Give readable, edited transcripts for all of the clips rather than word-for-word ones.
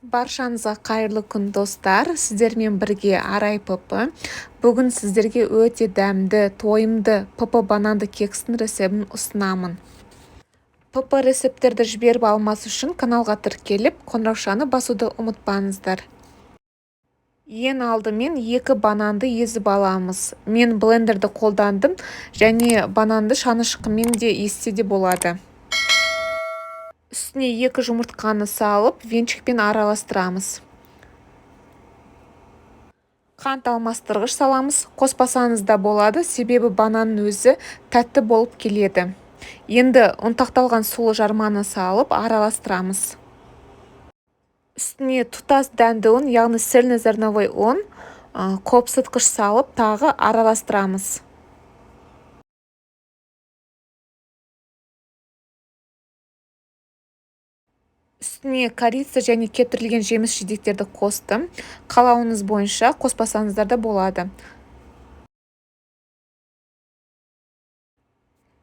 Баршаңызға қайырлы күн достар. Сіздермен бірге Арай ПП. Бүгін сіздерге өте дәмді, тойымды ПП бананды кекстің рецебін ұсынамын. ПП рецептерді жіберіп алмас үшін каналға тіркеліп, қоңыраушаны басуды ұмытпаңыздар. Ең алдымен 2 бананды езіп аламыз. Мен блендерді қолдандым және бананды шанышқымен де езсе де болады. Үстіне 2 жұмыртқаны салып, венчикпен араластырамыз. Қант алмастырғыш саламыз. Қоспасаңыз да болады, себебі бананның өзі тәтті болып келеді. Енді ұнтақталған сулы жарманы салып араластырамыз. Үстіне тұтас дәнді ұн, яғни цельнозерновой ұн, қопсытқыш салып тағы араластырамыз. Үстіне корица және кептірілген жеміс-жидектерді қостым. Қалауыңыз бойынша қоспасаңыздар да болады.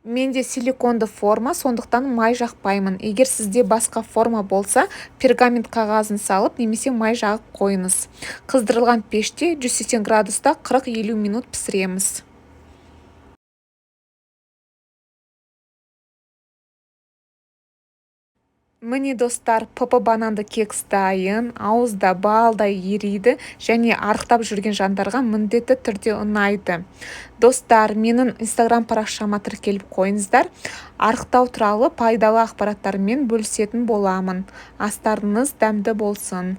Менде силиконды форма, сондықтан май жақпаймын. Егер сізде басқа форма болса, пергамент қағазын салып, немесе май жағып қойыңыз. Қыздырылған пеште 180 градуста 40-50 минут пісіреміз. Міне достар, ПП бананды кекс дайын, ауызда балдай ериді және арықтап жүрген жандарға міндетті түрде ұнайды. Достар, менің инстаграм парақшама тіркеліп қойыңыздар. Арықтау туралы пайдалы ақпараттармен бөлісетін боламын. Астарыңыз дәмді болсын.